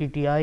PTI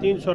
300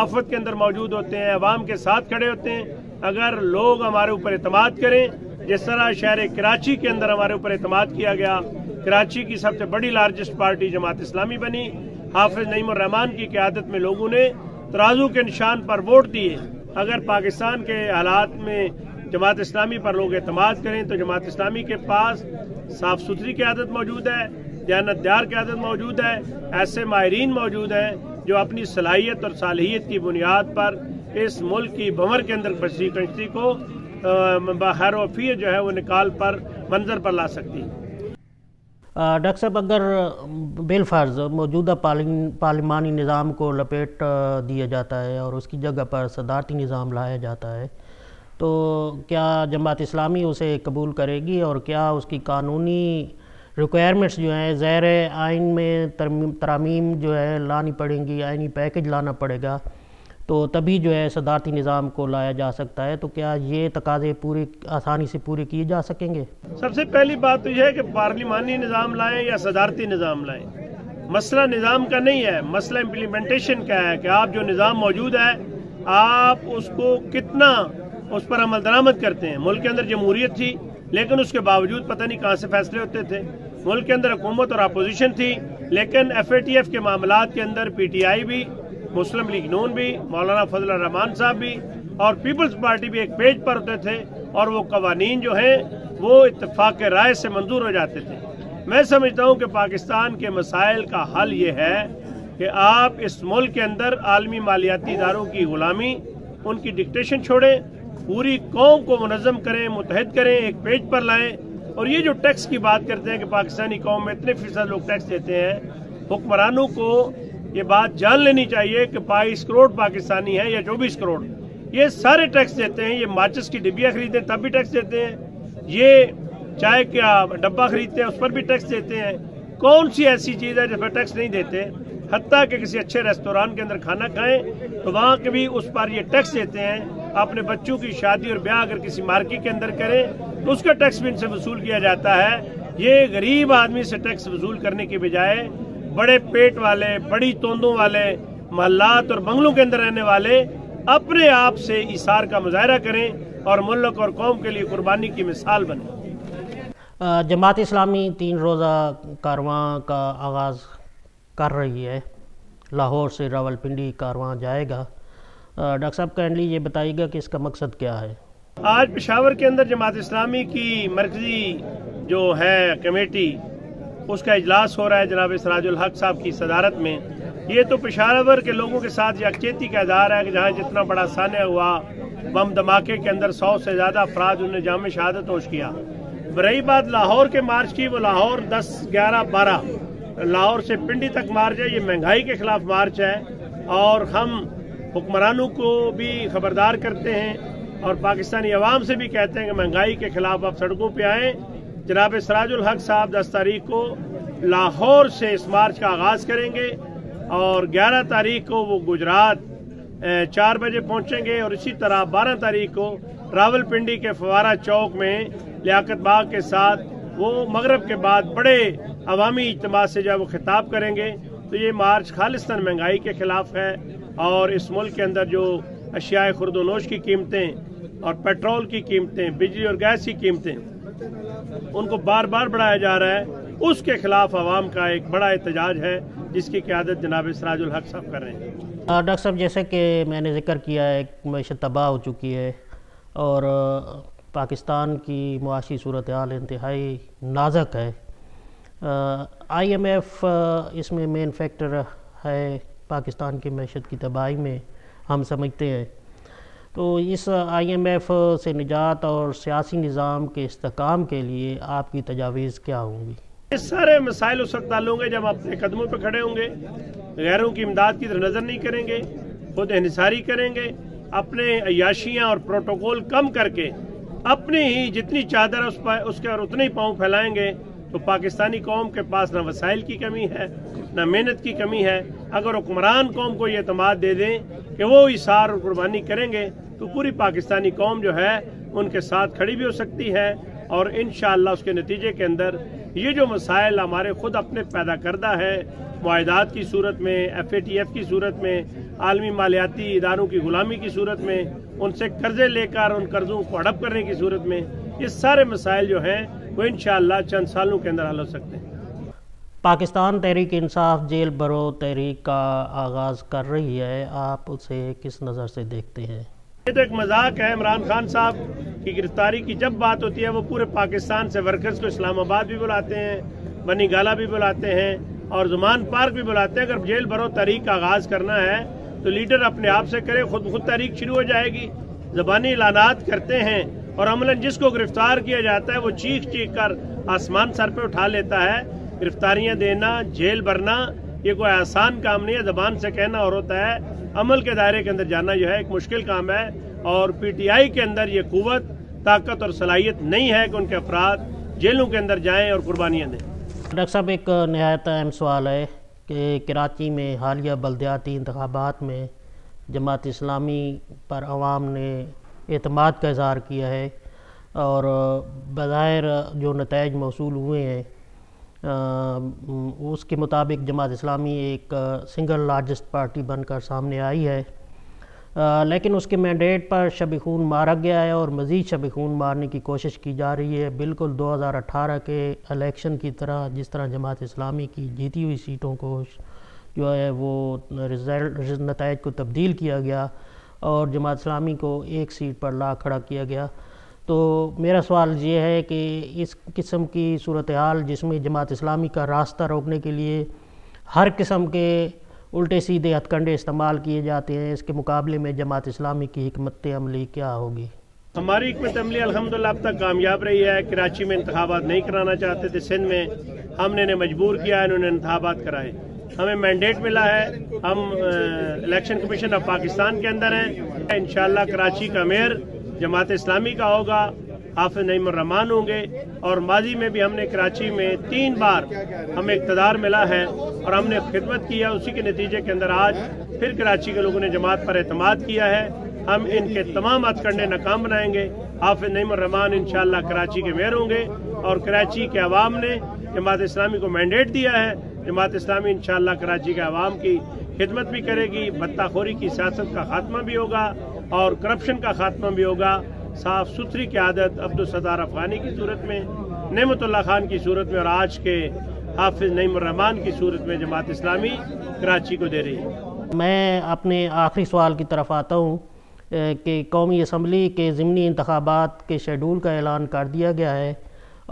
آفت کے اندر موجود ہوتے ہیں، عوام کے ساتھ کھڑے ہوتے ہیں۔ اگر لوگ ہمارے اوپر اعتماد کریں، جس طرح شہر کراچی کے اندر ہمارے اوپر اعتماد کیا گیا، کراچی کی سب سے بڑی لارجسٹ پارٹی جماعت اسلامی بنی، حافظ نعیم الرحمان کی قیادت میں لوگوں نے ترازو کے نشان پر ووٹ دیے۔ اگر پاکستان کے حالات میں جماعت اسلامی پر لوگ اعتماد کریں تو جماعت اسلامی کے پاس صاف ستھری قیادت موجود ہے، دیانتدار قیادت موجود ہے، ایسے ماہرین موجود ہیں جو اپنی صلاحیت اور صالحیت کی بنیاد پر اس ملک کی بھنور کے اندر پھنسی کشتی کو بخیر وفیر جو ہے وہ نکال پر منظر پر لا سکتی ہے۔ ڈاکٹر صاحب، اگر بالفرض موجودہ پارلیمانی نظام کو لپیٹ دیا جاتا ہے اور اس کی جگہ پر صدارتی نظام لایا جاتا ہے تو کیا جماعت اسلامی اسے قبول کرے گی، اور کیا اس کی قانونی ریکوائرمنٹس جو ہیں زیر آئین میں ترامیم جو ہے لانی پڑیں گی، آئینی پیکج لانا پڑے گا تو تبھی جو ہے صدارتی نظام کو لایا جا سکتا ہے، تو کیا یہ تقاضے آسانی سے پورے کیے جا سکیں گے؟ سب سے پہلی بات تو یہ ہے کہ پارلیمانی نظام لائیں یا صدارتی نظام لائیں، مسئلہ نظام کا نہیں ہے، مسئلہ امپلیمنٹیشن کا ہے کہ آپ جو نظام موجود ہے آپ اس کو کتنا اس پر عمل درآمد کرتے ہیں۔ ملک کے اندر جمہوریت تھی لیکن اس کے باوجود پتہ نہیں کہاں سے فیصلے ہوتے تھے، ملک کے اندر حکومت اور اپوزیشن تھی لیکن FATF کے معاملات کے اندر PTI بھی، مسلم لیگ نون بھی، مولانا فضل الرحمان صاحب بھی اور پیپلز پارٹی بھی ایک پیج پر ہوتے تھے اور وہ قوانین جو ہیں وہ اتفاق رائے سے منظور ہو جاتے تھے۔ میں سمجھتا ہوں کہ پاکستان کے مسائل کا حل یہ ہے کہ آپ اس ملک کے اندر عالمی مالیاتی اداروں کی غلامی، ان کی ڈکٹیشن چھوڑیں، پوری قوم کو منظم کریں، متحد کریں، ایک پیج پر لائیں۔ اور یہ جو ٹیکس کی بات کرتے ہیں کہ پاکستانی قوم میں اتنے فیصد لوگ ٹیکس دیتے ہیں، حکمرانوں کو یہ بات جان لینی چاہیے کہ 22 کروڑ پاکستانی ہیں یا 24 کروڑ، یہ سارے ٹیکس دیتے ہیں۔ یہ ماچس کی ڈبیاں خریدیں تب بھی ٹیکس دیتے ہیں، یہ چائے کا ڈبہ خریدتے ہیں اس پر بھی ٹیکس دیتے ہیں۔ کون سی ایسی چیز ہے جس پر ٹیکس نہیں دیتے؟ حتیٰ کہ کسی اچھے ریستوران کے اندر کھانا کھائیں تو وہاں کے بھی اس پر یہ ٹیکس دیتے ہیں۔ اپنے بچوں کی شادی اور بیاہ اگر کسی مارکیٹ کے اندر کریں تو اس کا ٹیکس بھی ان سے وصول کیا جاتا ہے۔ یہ غریب آدمی سے ٹیکس وصول کرنے کی بجائے بڑے پیٹ والے، بڑی توندوں والے، محلات اور بنگلوں کے اندر رہنے والے اپنے آپ سے ایثار کا مظاہرہ کریں اور ملک اور قوم کے لیے قربانی کی مثال بنیں۔ جماعت اسلامی 3 روزہ کارواں کا آغاز کر رہی ہے، لاہور سے راولپنڈی کارواں جائے گا۔ ڈاکٹر صاحب کائنڈلی یہ بتائیے گا کہ اس کا مقصد کیا ہے؟ آج پشاور کے اندر جماعت اسلامی کی مرکزی جو ہے کمیٹی، اس کا اجلاس ہو رہا ہے جناب سراج الحق صاحب کی صدارت میں۔ یہ تو پشاور کے لوگوں کے ساتھ یکجہتی کا اظہار ہے کہ جہاں جتنا بڑا سانحہ ہوا، بم دھماکے کے اندر 100 سے زیادہ افراد انہوں نے جام شہادت نوش کیا۔ رہی بات لاہور کے مارچ کی، وہ لاہور 10، 11، 12 لاہور سے پنڈی تک مارچ ہے، یہ مہنگائی کے خلاف مارچ ہے اور ہم حکمرانوں کو بھی خبردار کرتے ہیں اور پاکستانی عوام سے بھی کہتے ہیں کہ مہنگائی کے خلاف آپ سڑکوں پہ آئیں۔ جناب سراج الحق صاحب 10 تاریخ کو لاہور سے اس مارچ کا آغاز کریں گے اور 11 تاریخ کو وہ گجرات 4 بجے پہنچیں گے اور اسی طرح 12 تاریخ کو راولپنڈی کے فوارہ چوک میں لیاقت باغ کے ساتھ وہ مغرب کے بعد بڑے عوامی اجتماع سے جب وہ خطاب کریں گے۔ تو یہ مارچ خالصتاً مہنگائی کے خلاف ہے اور اس ملک کے اندر جو اشیاء خرد و نوش کی قیمتیں اور پیٹرول کی قیمتیں، بجلی اور گیس کی قیمتیں، ان کو بار بار بڑھایا جا رہا ہے، اس کے خلاف عوام کا ایک بڑا احتجاج ہے جس کی قیادت جناب سراج الحق صاحب کر رہے ہیں۔ ڈاکٹر صاحب، جیسے کہ میں نے ذکر کیا ہے معیشت تباہ ہو چکی ہے اور پاکستان کی معاشی صورتحال انتہائی نازک ہے۔ IMF اس میں مین فیکٹر ہے پاکستان کی معیشت کی تباہی میں، ہم سمجھتے ہیں۔ تو اس IMF سے نجات اور سیاسی نظام کے استحکام کے لیے آپ کی تجاویز کیا ہوں گی؟ یہ سارے مسائل اس وقت حل ہوں گے جب اپنے قدموں پہ کھڑے ہوں گے، غیروں کی امداد کی طرف نظر نہیں کریں گے، خود انحصاری کریں گے، اپنے عیاشیاں اور پروٹوکول کم کر کے اپنی ہی جتنی چادر ہے اس کے اور اتنے ہی پاؤں پھیلائیں گے تو پاکستانی قوم کے پاس نہ وسائل کی کمی ہے نہ محنت کی کمی ہے۔ اگر حکمران قوم کو یہ اعتماد دے دیں کہ وہ ایثار اور قربانی کریں گے تو پوری پاکستانی قوم جو ہے ان کے ساتھ کھڑی بھی ہو سکتی ہے اور انشاءاللہ اس کے نتیجے کے اندر یہ جو مسائل ہمارے خود اپنے پیدا کردہ ہے معاہدات کی صورت میں، FATF کی صورت میں، عالمی مالیاتی اداروں کی غلامی کی صورت میں، ان سے قرضے لے کر ان قرضوں کو ہڑپ کرنے کی صورت میں، یہ سارے مسائل جو ہیں وہ انشاءاللہ چند سالوں کے اندر حل ہو سکتے ہیں۔ پاکستان تحریک انصاف جیل برو تحریک کا آغاز کر رہی ہے، آپ اسے کس نظر سے دیکھتے ہیں؟ یہ تو ایک مذاق ہے۔ عمران خان صاحب کی گرفتاری کی جب بات ہوتی ہے وہ پورے پاکستان سے ورکرز کو اسلام آباد بھی بلاتے ہیں، بنی گالہ بھی بلاتے ہیں اور زمان پارک بھی بلاتے ہیں۔ اگر جیل برو تحریک کا آغاز کرنا ہے تو لیڈر اپنے آپ سے کرے، خود بخود تحریک شروع ہو جائے گی۔ زبانی اعلانات کرتے ہیں اور عملاً جس کو گرفتار کیا جاتا ہے وہ چیخ چیخ کر آسمان سر پہ اٹھا لیتا ہے۔ گرفتاریاں دینا، جیل بھرنا یہ کوئی آسان کام نہیں ہے، زبان سے کہنا اور ہوتا ہے، عمل کے دائرے کے اندر جانا جو ہے ایک مشکل کام ہے، اور PTI کے اندر یہ قوت، طاقت اور صلاحیت نہیں ہے کہ ان کے افراد جیلوں کے اندر جائیں اور قربانیاں دیں۔ ڈاکٹر صاحب، ایک نہایت اہم سوال ہے کہ کراچی میں حالیہ بلدیاتی انتخابات میں جماعت اسلامی پر عوام نے اعتماد کا اظہار کیا ہے اور بظاہر جو نتائج موصول ہوئے ہیں اس کے مطابق جماعت اسلامی ایک سنگل لارجسٹ پارٹی بن کر سامنے آئی ہے، لیکن اس کے مینڈیٹ پر شب خون مارا گیا ہے اور مزید شب خون مارنے کی کوشش کی جا رہی ہے، بالکل 2018 کے الیکشن کی طرح، جس طرح جماعت اسلامی کی جیتی ہوئی سیٹوں کو جو ہے وہ نتائج کو تبدیل کیا گیا اور جماعت اسلامی کو ایک سیٹ پر لا کھڑا کیا گیا۔ تو میرا سوال یہ ہے کہ اس قسم کی صورتحال جس میں جماعت اسلامی کا راستہ روکنے کے لیے ہر قسم کے الٹے سیدھے ہتھ کنڈے استعمال کیے جاتے ہیں، اس کے مقابلے میں جماعت اسلامی کی حکمت عملی کیا ہوگی؟ ہماری حکمت عملی الحمدللہ اب تک کامیاب رہی ہے۔ کراچی میں انتخابات نہیں کرانا چاہتے تھے، سندھ میں ہم نے انہیں مجبور کیا ہے، انہوں نے انتخابات کرائے، ہمیں مینڈیٹ ملا ہے، ہم الیکشن کمیشن آف پاکستان کے اندر ہیں۔ انشاءاللہ کراچی کا میئر جماعت اسلامی کا ہوگا، حافظ نعیم الرحمان ہوں گے، اور ماضی میں بھی ہم نے کراچی میں 3 بار ہمیں اقتدار ملا ہے اور ہم نے خدمت کی ہے، اسی کے نتیجے کے اندر آج پھر کراچی کے لوگوں نے جماعت پر اعتماد کیا ہے۔ ہم ان کے تمام ہتھ کنڈے ناکام بنائیں گے۔ حافظ نعیم الرحمان انشاءاللہ کراچی کے میئر ہوں گے اور کراچی کے عوام نے جماعت اسلامی کو مینڈیٹ دیا ہے۔ جماعت اسلامی انشاءاللہ کراچی کے عوام کی خدمت بھی کرے گی، بتہ خوری کی سیاست کا خاتمہ بھی ہوگا اور کرپشن کا خاتمہ بھی ہوگا۔ صاف ستھری قیادت عبدالستار افغانی کی صورت میں، نعمت اللہ خان کی صورت میں اور آج کے حافظ نعیم الرحمان کی صورت میں جماعت اسلامی کراچی کو دے رہی ہے۔ میں اپنے آخری سوال کی طرف آتا ہوں کہ قومی اسمبلی کے ضمنی انتخابات کے شیڈول کا اعلان کر دیا گیا ہے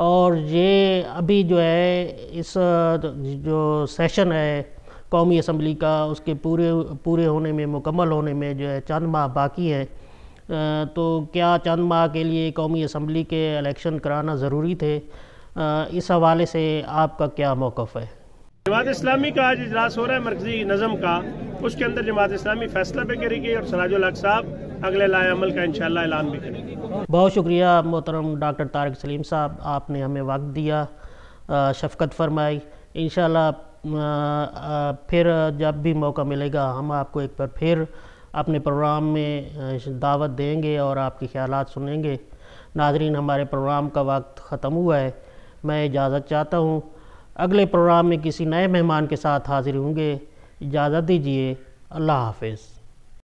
اور یہ ابھی جو ہے اس جو سیشن ہے قومی اسمبلی کا اس کے پورے ہونے میں، مکمل ہونے میں جو ہے چند ماہ باقی ہیں، تو کیا چند ماہ کے لیے قومی اسمبلی کے الیکشن کرانا ضروری تھے؟ اس حوالے سے آپ کا کیا موقف ہے؟ جماعت اسلامی کا آج اجلاس ہو رہا ہے مرکزی نظم کا، اس کے اندر جماعت اسلامی فیصلہ بھی کرے گی اور سراج الحق صاحب اگلے لائحہ عمل کا انشاءاللہ اعلان بھی کریں گے۔ بہت شکریہ محترم ڈاکٹر طارق سلیم صاحب، آپ نے ہمیں وقت دیا، شفقت فرمائی۔ انشاءاللہ پھر جب بھی موقع ملے گا ہم آپ کو ایک بار پھر اپنے پروگرام میں دعوت دیں گے اور آپ کے خیالات سنیں گے۔ ناظرین، ہمارے پروگرام کا وقت ختم ہوا ہے، میں اجازت چاہتا ہوں، اگلے پروگرام میں کسی نئے مہمان کے ساتھ حاضر ہوں گے۔ اجازت دیجیے، اللہ حافظ۔